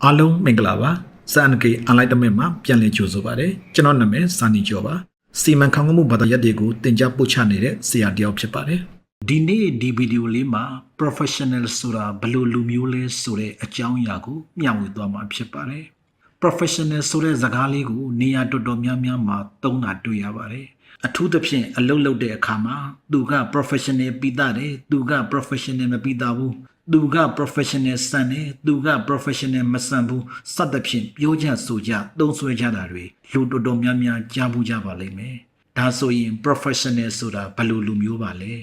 အားလုံးမင်္ဂလာပါစံကေအန်လိုက်တမင်မှာပြန်လည်ကြိုဆိုပါရစေကျွန်တော်နာမည်စာနီကျော်ပါစီမံခန့်ခွဲမှုဘာသာရပ်တွေကိုတင် जा ပို့ချနေတဲ့ဆရာတယောက်ဖြစ်ပါတယ်ဒီနေ့ဒီဗီဒီယိုလေးမှာ professional ဆိုတာဘယ်လိုလူမျိုးလဲဆိုတဲ့အကြောင်းအရာကိုမျှဝေသွားမှာဖြစ်ပါတယ် professional ဆိုတဲ့စကားလေးကိုနေရာတော်တော်များများမှာသုံးတာတွေ့ရပါတယ်အထူးသဖြင့်အလုပ်လုပ်တဲ့အခါမှာသူက professional ပြီးသားတယ်သူက professional မပြီးသားဘူးသူက professional စံတယ်သူက professional မစံဘူးစသဖြင့်ပြောကြဆိုကြသုံးဆွဲကြတာတွေလူတော်တော်များများကြားဘူးကြပါလိမ့်မယ်ဒါဆိုရင် professional ဆိုတာဘယ်လိုလူမျိုးပါလဲ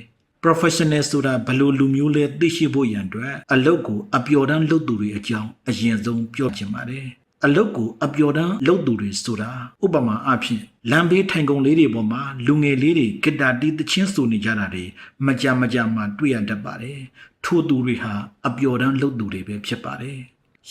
professional ဆိုတာဘယ်လိုလူမျိုးလဲသိရှိဖို့ရန်အတွက်အလုပ်ကိုအပျော်တမ်းလုပ်သူတွေအကြောင်းအရင်ဆုံးပြောချင်ပါတယ်အလုပ်ကိုအပျော်တမ်းလုပ်သူတွေဆိုတာဥပမာအဖြစ်လမ်းဘေးထိုင်ကုန်လေးတွေပေါ်မှာလူငယ်လေးတွေဂီတာတီးသချင်းဆိုနေကြတာတွေမကြမှာတွေ့ရတတ်ပါတယ်ထို့သူတွေဟာအပျော်တမ်းလုပ်သူတွေပဲဖြစ်ပါတယ်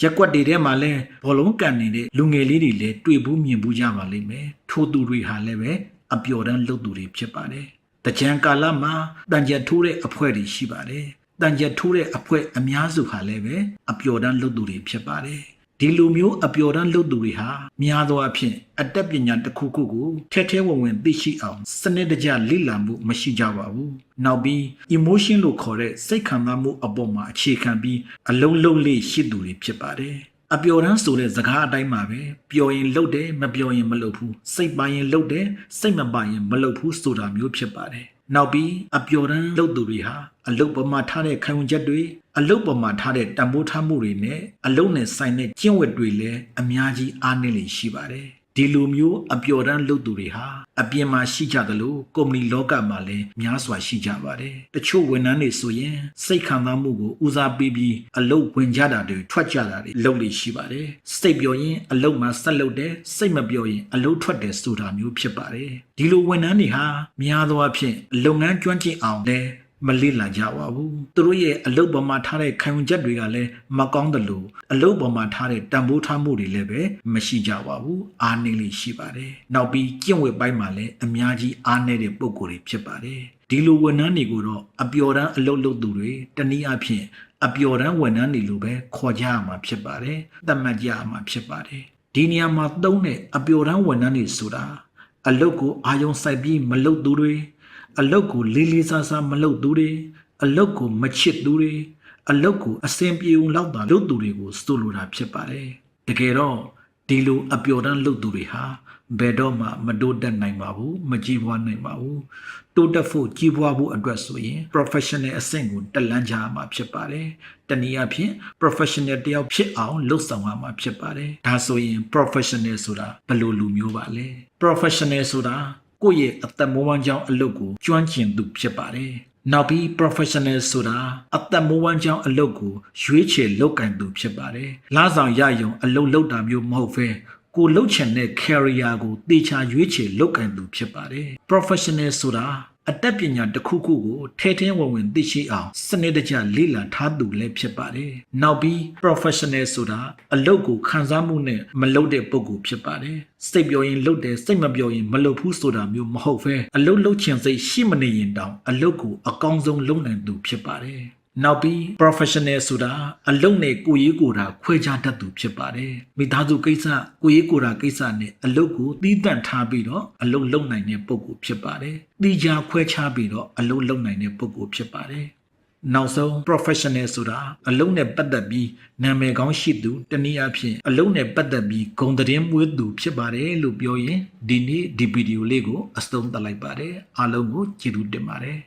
ရက်ွက်တွေထဲမှာလဲဘောလုံးကန်နေတဲ့လူငယ်လေးတွေလည်းတွေ့ဘူးမြင်ဘူးကြပါလိမ့်မယ်ထို့သူတွေဟာလည်းပဲအပျော်တမ်းလုပ်သူတွေဖြစ်ပါတယ်တကြံကာလမှာတန်ကြထိုးတဲ့အဖွဲ့တွေရှိပါတယ်တန်ကြထိုးတဲ့အဖွဲ့အများစုဟာလည်းပဲအပျော်တမ်းလုပ်သူတွေဖြစ်ပါတယ်ဒီလိုမျိုးအပျော်တမ်းလုပ်သူတွေဟာများသောအားဖြင့်အတတ်ပညာတစ်ခုခုကိုထဲဝင်သိရှိအောင်စနစ်တကျလေ့လာမှုမရှိကြပါဘူး။နောက်ပြီး emotion လို့ခေါ်တဲ့စိတ်ခံစားမှုအပေါ်မှာအခြေခံပြီးအလုံးလုံးလေးရှိသူတွေဖြစ်ပါတယ်။အပျော်တမ်းဆိုတဲ့စကားအတိုင်းမှာပဲပျော်ရင်လုပ်တယ်မပျော်ရင်မလုပ်ဘူးစိတ်ပါရင်လုပ်တယ်စိတ်မပါရင်မလုပ်ဘူးဆိုတာမျိုးဖြစ်ပါတယ်။နောက်ပြီးအပျော်တမ်းလုပ်သူတွေဟာအလုတ်ပေါ်မှာထားတဲ့ခံယူချက်တွေအလုတ်ပေါ်မှာထားတဲ့တံပိုးထားမှုတွေနဲ့အလုတ်နဲ့ဆိုင်တဲ့ကျင့်ဝတ်တွေလည်းအများကြီးအားနည်းလေရှိပါတယ်ဒီလိုမျိုးအပျော်တမ်းလုပ်သူတွေဟာအပြင်မှာရှိကြသလိုကုမ္ပဏီလောကမှာလည်းများစွာရှိကြပါတယ်တချို့ဝန်ထမ်းတွေဆိုရင်စိတ်ခံစားမှုကိုဦးစားပေးပြီးအလုတ်ဝင်ကြတာတွေထွက်ကြတာတွေလုပ်လေရှိပါတယ်စိတ်ပျော်ရင်အလုတ်မှာဆက်လုပ်တယ်စိတ်မပျော်ရင်အလုတ်ထွက်တယ်ဆိုတာမျိုးဖြစ်ပါတယ်ဒီလိုဝန်ထမ်းတွေဟာများသောအားဖြင့်လုပ်ငန်းကျွမ်းကျင်အောင်လည်းမလေ့လာကြပါဘူးသူတို့ရဲ့အလုပ်ပေါ်မှာထားတဲ့ခံယူချက်တွေကလည်းမကောင်းတယ်လို့အလုပ်ပေါ်မှာထားတဲ့တန်ဖိုးထားမှုတွေလည်းပဲမရှိကြပါဘူးအားနည်းလေးရှိပါတယ်နောက်ပြီးကျင့်ဝတ်ပိုင်းမှာလည်းအများကြီးအားနည်းတဲ့ပုံကိုယ်တွေဖြစ်ပါတယ်ဒီလိုဝန်ထမ်းတွေကိုတော့အပျော်တမ်းအလုပ်လုပ်သူတွေတနည်းအားဖြင့်အပျော်တမ်းဝန်ထမ်းတွေလိုပဲခေါ်ကြရမှာဖြစ်ပါတယ်သတ်မှတ်ကြရမှာဖြစ်ပါတယ်ဒီနေရာမှာသုံးတဲ့အပျော်တမ်းဝန်ထမ်းတွေဆိုတာအလုပ်ကိုအာရုံစိုက်ပြီးမလုပ်သူတွေအလုတ်ကိုလေးစားစားမလုပ်သူတွေအလုတ်ကိုမချစ်သူတွေအလုတ်ကိုအစင်ပြေုံလောက်တာလုပ်သူတွေကိုဆိုလိုတာဖြစ်ပါတယ်တကယ်တော့ဒီလိုအပျော်တမ်းလုပ်သူတွေဟာဘယ်တော့မှမတိုးတက်နိုင်ပါဘူးမကြီးပွားနိုင်ပါဘူးတိုးတက်ဖို့ကြီးပွားဖို့အတွက်ဆိုရင် professional အဆင့်ကိုတက်လှမ်းကြရမှာဖြစ်ပါတယ်တနည်းအားဖြင့် professional တယောက်ဖြစ်အောင်လုပ်ဆောင်ရမှာဖြစ်ပါတယ်ဒါဆိုရင် professional ဆိုတာဘယ်လိုလူမျိုးပါလဲ professional ဆိုတာကိုယ့်ရဲ့အသက်မွေးဝမ်းကြောင်းအလုပ်ကိုကျွမ်းကျင်သူဖြစ်ပါတယ်။နောက်ပြီး professional ဆိုတာအသက်မွေးဝမ်းကြောင်းအလုပ်ကိုရွေးချယ်လုပ်ကိုင်သူဖြစ်ပါတယ်။လဆောင်ရယုံအလုပ်လုပ်တာမျိုးမဟုတ်ဘဲကိုလှုပ်ချင်တဲ့ career ကိုတေချာရွေးချယ်လုပ်ကိုင်သူဖြစ်ပါတယ်။ professional ဆိုတာအတတ်ပညာတစ်ခုခုကိုထဲဝင်သိရှိအောင်စနစ်တကျလေ့လာထားသူလည်းဖြစ်ပါတယ်။နောက်ပြီး professional ဆိုတာအလုပ်ကိုခံစားမှုနဲ့မလုပ်တဲ့ပုဂ္ဂိုလ်ဖြစ်ပါတယ်။စိတ်ပျော်ရင်လုပ်တယ်စိတ်မပျော်ရင်မလုပ်ဘူးဆိုတာမျိုးမဟုတ်ဘဲအလုပ်လုပ်ချင်စိတ်ရှိမနေရင်တောင်အလုပ်ကိုအကောင်းဆုံးလုပ်နိုင်သူဖြစ်ပါတယ်။နောက်ပြီး professional ဆိုတာအလုပ်နဲ့ကိုယ်ရေးကိုယ်တာခွဲခြားတတ်သူဖြစ်ပါတယ်မိသားစုကိစ္စကိုယ်ရေးကိုယ်တာကိစ္စနဲ့အလုပ်ကိုသီးသန့်ထားပြီးတော့အလုပ်လုပ်နိုင်တဲ့ပုဂ္ဂိုလ်ဖြစ်ပါတယ်သီးခြားခွဲခြားပြီးတော့အလုပ်လုပ်နိုင်တဲ့ပုဂ္ဂိုလ်ဖြစ်ပါတယ်နောက်ဆုံး professional ဆိုတာအလုပ်နဲ့ပတ်သက်ပြီးနာမည်ကောင်းရှိသူတနည်းအားဖြင့်အလုပ်နဲ့ပတ်သက်ပြီးဂုဏ်သတင်းမွေးသူဖြစ်ပါတယ်လို့ပြောရင်ဒီနေ့ဒီဗီဒီယိုလေးကိုအဆုံးသတ်လိုက်ပါတယ်အားလုံးကိုကျေးဇူးတင်ပါတယ်